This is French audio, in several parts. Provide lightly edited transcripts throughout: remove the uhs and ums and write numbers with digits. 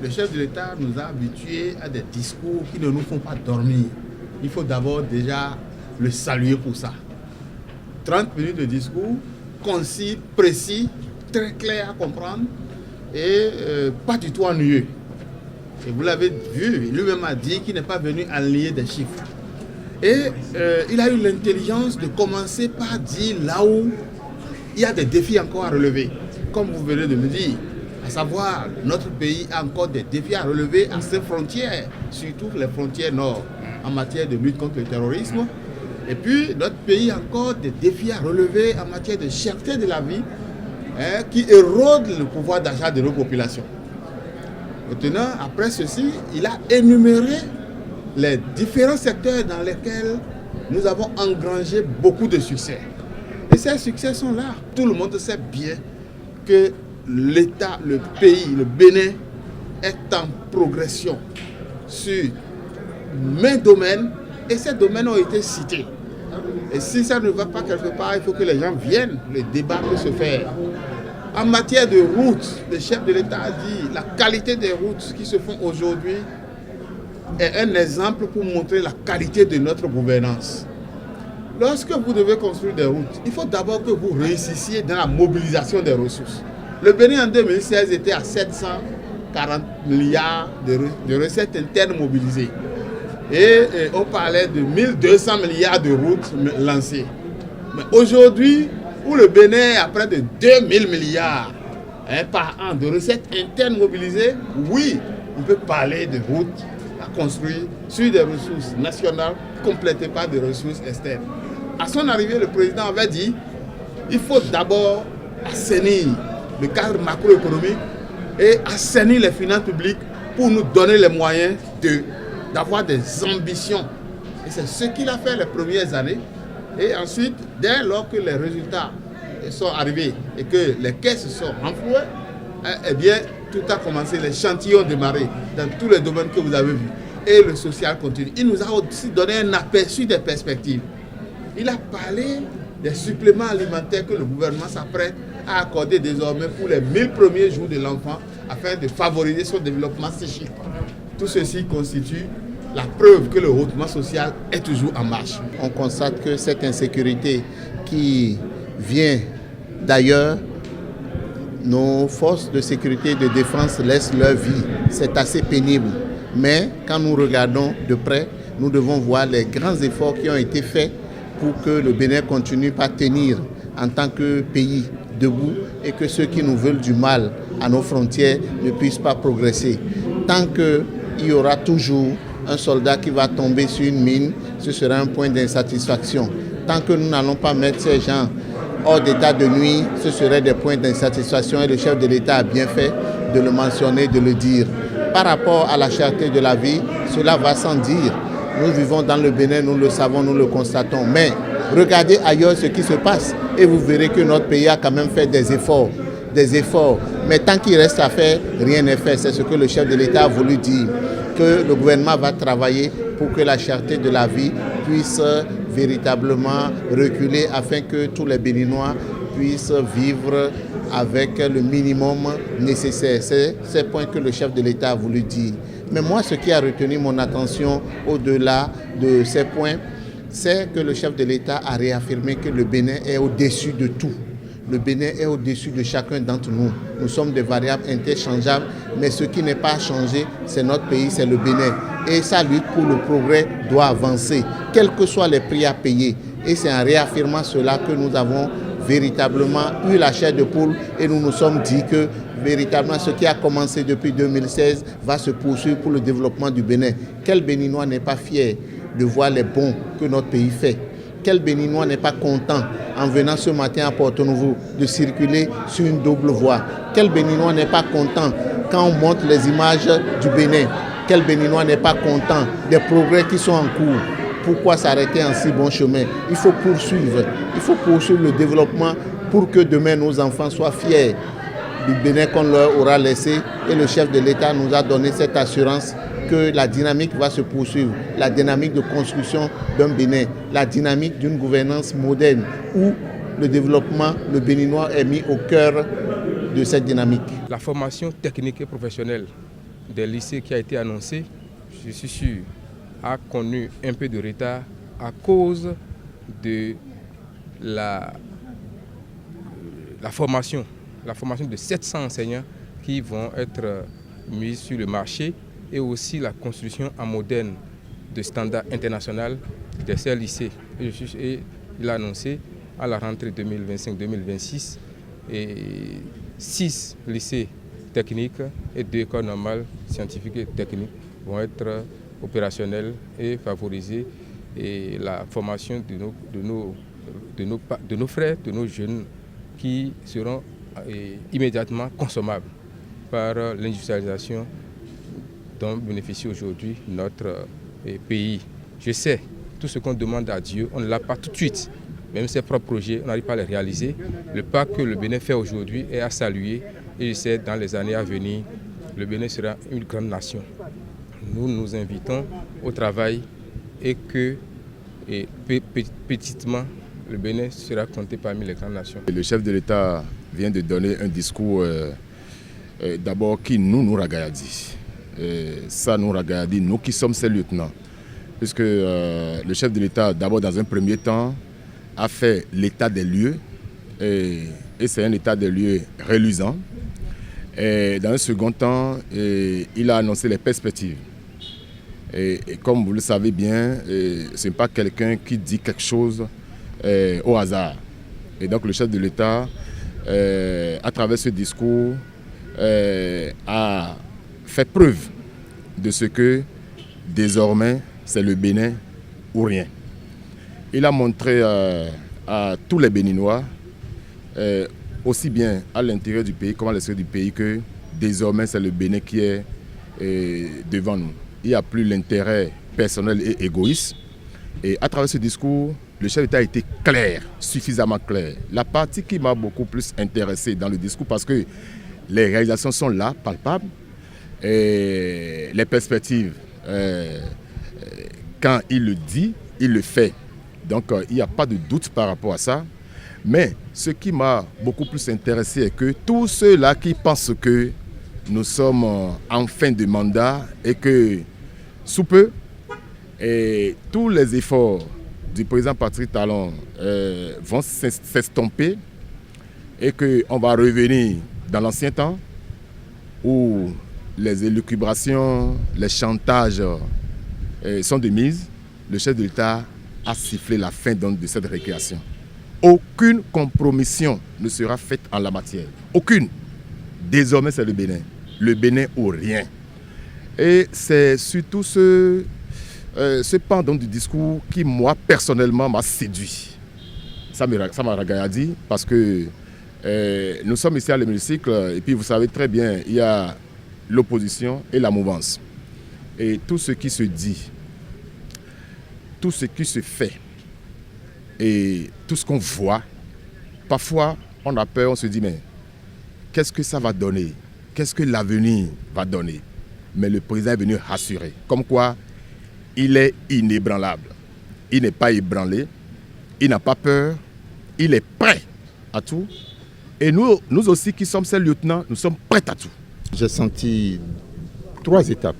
Le chef de l'État nous a habitués à des discours qui ne nous font pas dormir. Il faut d'abord déjà le saluer pour ça. 30 minutes de discours, concis, précis, très clair à comprendre et pas du tout ennuyeux. Et vous l'avez vu, lui-même a dit qu'il n'est pas venu enlier des chiffres. Et il a eu l'intelligence de commencer par dire là où il y a des défis encore à relever. Comme vous venez de me dire, à savoir, notre pays a encore des défis à relever à ses frontières, surtout les frontières nord, en matière de lutte contre le terrorisme. Et puis, notre pays a encore des défis à relever en matière de cherté de la vie, qui érodent le pouvoir d'achat de nos populations. Maintenant, après ceci, il a énuméré les différents secteurs dans lesquels nous avons engrangé beaucoup de succès. Et ces succès sont là. Tout le monde sait bien que l'État, le pays, le Bénin est en progression sur maints domaines et ces domaines ont été cités. Et si ça ne va pas quelque part, il faut que les gens viennent, le débat peut se faire. En matière de routes, le chef de l'État a dit la qualité des routes qui se font aujourd'hui est un exemple pour montrer la qualité de notre gouvernance. Lorsque vous devez construire des routes, il faut d'abord que vous réussissiez dans la mobilisation des ressources. Le Bénin en 2016 était à 740 milliards de recettes internes mobilisées. Et on parlait de 1200 milliards de routes lancées. Mais aujourd'hui, où le Bénin est à près de 2000 milliards par an de recettes internes mobilisées, oui, on peut parler de routes à construire sur des ressources nationales complétées par des ressources externes. À son arrivée, le président avait dit il faut d'abord assainir le cadre macroéconomique et assainir les finances publiques pour nous donner les moyens d'avoir des ambitions. Et c'est ce qu'il a fait les premières années. Et ensuite, dès lors que les résultats sont arrivés et que les caisses sont renflouées, eh bien, tout a commencé, les chantiers ont démarré dans tous les domaines que vous avez vus. Et le social continue. Il nous a aussi donné un aperçu des perspectives. Il a parlé des suppléments alimentaires que le gouvernement s'apprête à accorder désormais pour les 1000 premiers jours de l'enfant afin de favoriser son développement psychique. Tout ceci constitue la preuve que le redressement social est toujours en marche. On constate que cette insécurité qui vient d'ailleurs, nos forces de sécurité et de défense laissent leur vie. C'est assez pénible. Mais quand nous regardons de près, nous devons voir les grands efforts qui ont été faits pour que le Bénin continue à tenir en tant que pays debout et que ceux qui nous veulent du mal à nos frontières ne puissent pas progresser. Tant qu'il y aura toujours un soldat qui va tomber sur une mine, ce sera un point d'insatisfaction. Tant que nous n'allons pas mettre ces gens hors d'état de nuit, ce serait des points d'insatisfaction et le chef de l'État a bien fait de le mentionner, de le dire. Par rapport à la cherté de la vie, cela va sans dire. Nous vivons dans le Bénin, nous le savons, nous le constatons. Mais regardez ailleurs ce qui se passe et vous verrez que notre pays a quand même fait des efforts. Mais tant qu'il reste à faire, rien n'est fait. C'est ce que le chef de l'État a voulu dire. Que le gouvernement va travailler pour que la cherté de la vie puisse véritablement reculer afin que tous les Béninois puissent vivre avec le minimum nécessaire. C'est ce point que le chef de l'État a voulu dire. Mais moi, ce qui a retenu mon attention au-delà de ces points, c'est que le chef de l'État a réaffirmé que le Bénin est au-dessus de tout. Le Bénin est au-dessus de chacun d'entre nous. Nous sommes des variables interchangeables, mais ce qui n'est pas changé, c'est notre pays, c'est le Bénin. Et sa lutte pour le progrès doit avancer, quels que soient les prix à payer. Et c'est en réaffirmant cela que nous avons véritablement eu la chair de poule et nous nous sommes dit que véritablement ce qui a commencé depuis 2016 va se poursuivre pour le développement du Bénin. Quel Béninois n'est pas fier de voir les bons que notre pays fait? Quel Béninois n'est pas content en venant ce matin à Porto-Novo de circuler sur une double voie? Quel Béninois n'est pas content quand on montre les images du Bénin? Quel Béninois n'est pas content des progrès qui sont en cours? Pourquoi s'arrêter en si bon chemin? Il faut poursuivre le développement pour que demain nos enfants soient fiers du Bénin qu'on leur aura laissé. Et le chef de l'État nous a donné cette assurance que la dynamique va se poursuivre, la dynamique de construction d'un Bénin, la dynamique d'une gouvernance moderne où le développement, le béninois est mis au cœur de cette dynamique. La formation technique et professionnelle des lycées qui a été annoncé, je suis sûr, a connu un peu de retard à cause de la formation de 700 enseignants qui vont être mis sur le marché et aussi la construction en moderne de standards internationaux de ces lycées. Et il a annoncé à la rentrée 2025-2026 et 6 lycées techniques et 2 écoles normales scientifiques et techniques vont être opérationnels et favoriser la formation de nos frères, de nos jeunes qui seront immédiatement consommables par l'industrialisation dont bénéficie aujourd'hui notre pays. Je sais, tout ce qu'on demande à Dieu, on ne l'a pas tout de suite. Même ses propres projets, on n'arrive pas à les réaliser. Le pas que le Bénin fait aujourd'hui est à saluer. Et je sais, dans les années à venir, le Bénin sera une grande nation. Nous nous invitons au travail et que petitement, le Bénin sera compté parmi les grandes nations. Le chef de l'État vient de donner un discours d'abord qui nous ragayadit. Ça nous ragayadit, nous qui sommes ses lieutenants. Puisque le chef de l'État, d'abord dans un premier temps, a fait l'état des lieux. Et c'est un état des lieux reluisant. Et dans un second temps, il a annoncé les perspectives. Et comme vous le savez bien, ce n'est pas quelqu'un qui dit quelque chose au hasard. Et donc le chef de l'État, à travers ce discours, a fait preuve de ce que désormais c'est le Bénin ou rien. Il a montré à tous les Béninois, aussi bien à l'intérieur du pays comme à l'extérieur du pays, que désormais c'est le Bénin qui est devant nous. Il n'y a plus l'intérêt personnel et égoïste. Et à travers ce discours, le chef d'État a été clair, suffisamment clair. La partie qui m'a beaucoup plus intéressé dans le discours, parce que les réalisations sont là, palpables, et les perspectives, quand il le dit, il le fait. Donc il n'y a pas de doute par rapport à ça. Mais ce qui m'a beaucoup plus intéressé est que tous ceux-là qui pensent que nous sommes en fin de mandat et que sous peu, et tous les efforts du président Patrick Talon vont s'estomper et qu'on va revenir dans l'ancien temps où les élucubrations, les chantages sont de mise, le chef de l'État a sifflé la fin de cette récréation. Aucune compromission ne sera faite en la matière. Aucune. Désormais, c'est le Bénin. Le Bénin ou rien. Et c'est surtout ce pan du discours qui, moi, personnellement, m'a séduit. Ça m'a ragayadi parce que nous sommes ici à l'hémicycle et puis vous savez très bien, il y a l'opposition et la mouvance. Et tout ce qui se dit, tout ce qui se fait et tout ce qu'on voit, parfois on a peur, on se dit mais qu'est-ce que ça va donner? Qu'est-ce que l'avenir va donner? Mais le président est venu rassurer, comme quoi il est inébranlable. Il n'est pas ébranlé, il n'a pas peur, il est prêt à tout. Et nous aussi qui sommes ses lieutenants, nous sommes prêts à tout. J'ai senti 3 étapes.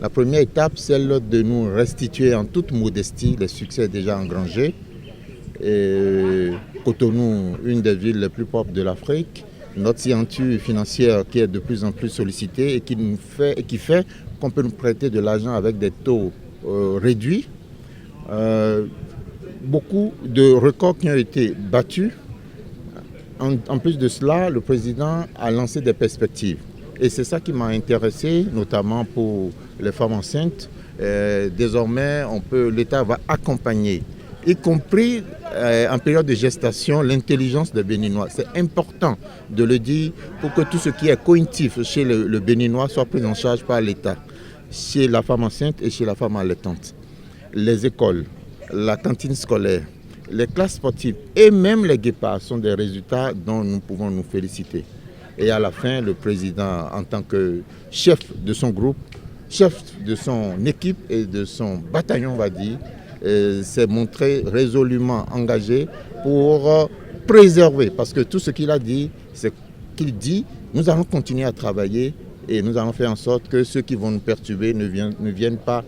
La première étape, celle de nous restituer en toute modestie les succès déjà engrangés. Et Cotonou, une des villes les plus propres de l'Afrique, notre scienture financière qui est de plus en plus sollicitée et qui fait qu'on peut nous prêter de l'argent avec des taux réduits. Beaucoup de records qui ont été battus. En plus de cela, le président a lancé des perspectives. Et c'est ça qui m'a intéressé, notamment pour les femmes enceintes. Désormais, l'État va accompagner, y compris en période de gestation, l'intelligence des Béninois. C'est important de le dire pour que tout ce qui est cognitif chez le Béninois soit pris en charge par l'État, chez la femme enceinte et chez la femme allaitante. Les écoles, la cantine scolaire, les classes sportives et même les guépards sont des résultats dont nous pouvons nous féliciter. Et à la fin, le président, en tant que chef de son groupe, chef de son équipe et de son bataillon, on va dire, s'est montré résolument engagé pour préserver. Parce que tout ce qu'il a dit, c'est qu'il dit, nous allons continuer à travailler et nous allons faire en sorte que ceux qui vont nous perturber ne viennent pas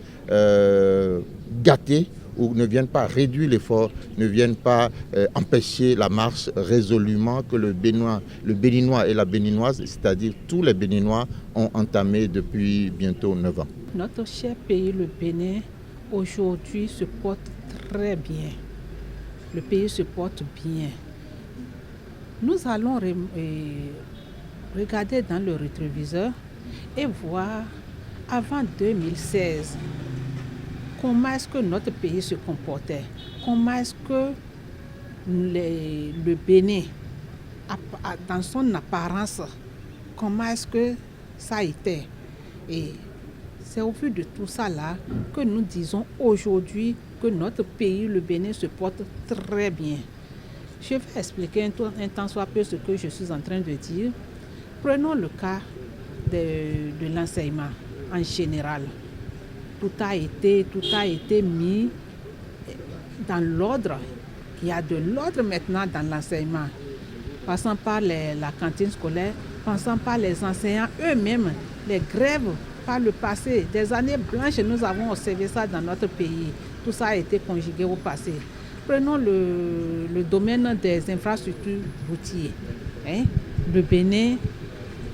gâter ou ne viennent pas réduire l'effort, ne viennent pas empêcher la marche résolument que le Béninois et la Béninoise, c'est-à-dire tous les Béninois, ont entamé depuis bientôt 9 ans. Notre cher pays, le Bénin, aujourd'hui se porte très bien. Le pays se porte bien. Nous allons regarder dans le rétroviseur et voir avant 2016 comment est-ce que notre pays se comportait, comment est-ce que le Bénin, dans son apparence, comment est-ce que ça était. Et c'est au vu de tout ça là que nous disons aujourd'hui que notre pays, le Bénin, se porte très bien. Je vais expliquer un tant soit peu ce que je suis en train de dire. Prenons le cas de l'enseignement en général. Tout a été mis dans l'ordre. Il y a de l'ordre maintenant dans l'enseignement. Passant par la cantine scolaire, passant par les enseignants eux-mêmes, les grèves par le passé, des années blanches, nous avons observé ça dans notre pays. Tout ça a été conjugué au passé. Prenons le domaine des infrastructures routières. Le Bénin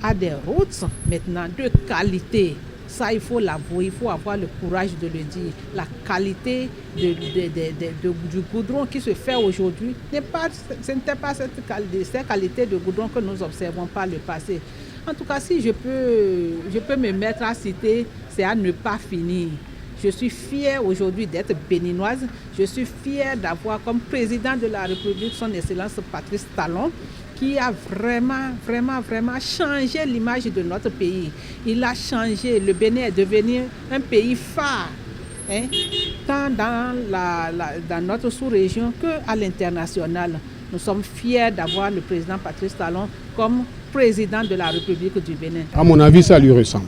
a des routes maintenant de qualité. Ça, il faut l'avouer, il faut avoir le courage de le dire. La qualité du goudron qui se fait aujourd'hui, ce n'était pas cette qualité de goudron que nous observons par le passé. En tout cas, si je peux me mettre à citer, c'est à ne pas finir. Je suis fière aujourd'hui d'être béninoise. Je suis fière d'avoir comme président de la République son Excellence Patrice Talon, qui a vraiment changé l'image de notre pays. Il a changé. Le Bénin est devenu un pays phare, tant dans notre sous-région qu'à l'international. Nous sommes fiers d'avoir le président Patrice Talon comme président de la République du Bénin. À mon avis, ça lui ressemble.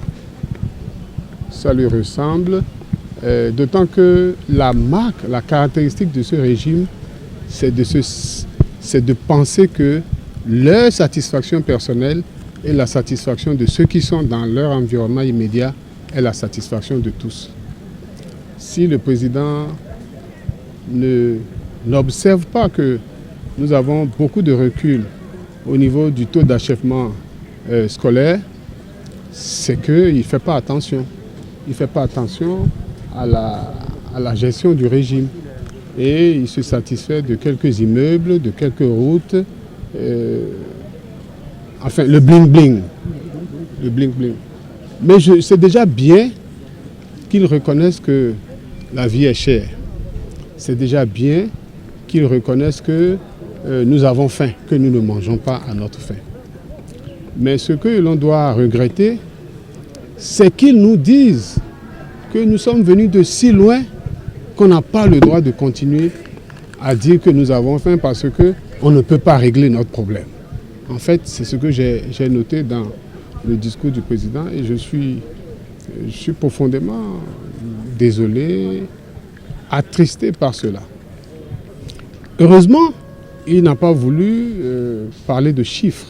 Ça lui ressemble, d'autant que la marque, la caractéristique de ce régime, c'est de penser que leur satisfaction personnelle et la satisfaction de ceux qui sont dans leur environnement immédiat est la satisfaction de tous. Si le président n'observe pas que nous avons beaucoup de recul au niveau du taux d'achèvement scolaire, c'est qu'il ne fait pas attention. Il ne fait pas attention à la gestion du régime. Et il se satisfait de quelques immeubles, de quelques routes, enfin le bling-bling. Le bling-bling. Mais c'est déjà bien qu'il reconnaisse que la vie est chère. C'est déjà bien qu'il reconnaisse que nous avons faim, que nous ne mangeons pas à notre faim. Mais ce que l'on doit regretter, c'est qu'ils nous disent que nous sommes venus de si loin qu'on n'a pas le droit de continuer à dire que nous avons faim parce qu'on ne peut pas régler notre problème. En fait, c'est ce que j'ai noté dans le discours du président et je suis profondément désolé, attristé par cela. Heureusement, il n'a pas voulu parler de chiffres.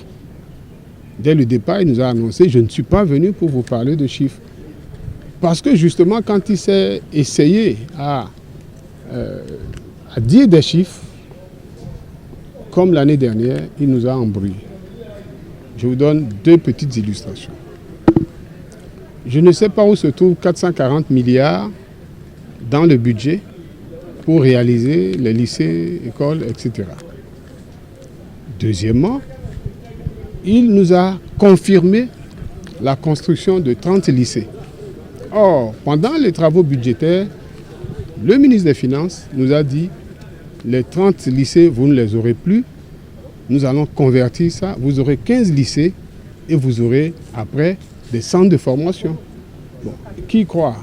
Dès le départ, il nous a annoncé « Je ne suis pas venu pour vous parler de chiffres ». Parce que justement, quand il s'est essayé à dire des chiffres, comme l'année dernière, il nous a embrouillés. Je vous donne deux petites illustrations. Je ne sais pas où se trouvent 440 milliards dans le budget pour réaliser les lycées, écoles, etc. Deuxièmement, il nous a confirmé la construction de 30 lycées. Or, pendant les travaux budgétaires, le ministre des Finances nous a dit les 30 lycées, vous ne les aurez plus. Nous allons convertir ça. Vous aurez 15 lycées et vous aurez après des centres de formation. Bon, qui croit?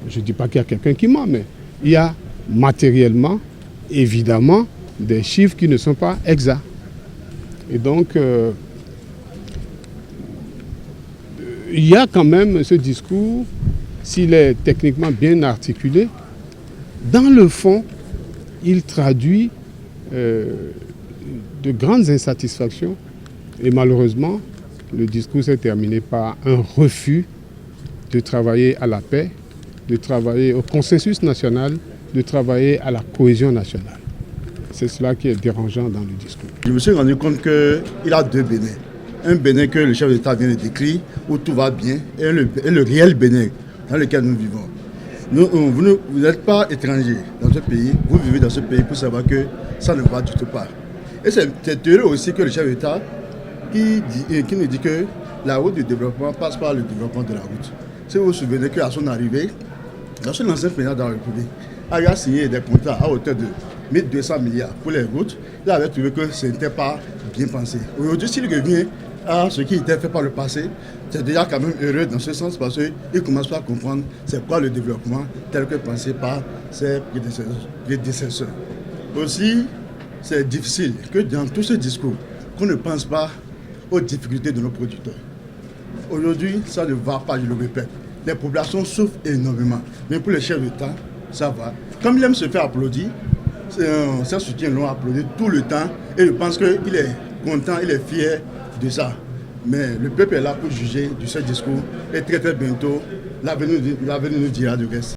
Je ne dis pas qu'il y a quelqu'un qui ment, mais il y a matériellement, évidemment, des chiffres qui ne sont pas exacts. Et donc, il y a quand même ce discours, s'il est techniquement bien articulé, dans le fond, il traduit de grandes insatisfactions et malheureusement, le discours s'est terminé par un refus de travailler à la paix, de travailler au consensus national, de travailler à la cohésion nationale. C'est cela qui est dérangeant dans le discours. Je me suis rendu compte qu'il a deux Bénins. Un Bénin que le chef d'État vient de décrire, où tout va bien, et le réel Bénin dans lequel nous vivons. Vous n'êtes pas étranger dans ce pays, vous vivez dans ce pays pour savoir que ça ne va du tout pas. Et c'est heureux aussi que le chef d'État qui nous dit que la route du développement passe par le développement de la route. Si vous vous souvenez qu'à son arrivée, lorsque l'ancien président de la République a signé des contrats à hauteur de 1200 milliards pour les routes, il avait trouvé que ce n'était pas bien pensé. Aujourd'hui, s'il revient à ce qui était fait par le passé, c'est déjà quand même heureux dans ce sens parce qu'il commence à comprendre c'est quoi le développement tel que pensé par ses prédécesseurs. Aussi, c'est difficile que dans tout ce discours, qu'on ne pense pas aux difficultés de nos producteurs. Aujourd'hui, ça ne va pas, je le répète. Les populations souffrent énormément. Mais pour les chefs d'État, ça va. Comme il aime se faire applaudir, ses soutiens l'ont applaudi tout le temps et je pense qu'il est content, il est fier de ça. Mais le peuple est là pour juger de ce discours et très bientôt, l'avenir nous dira du reste.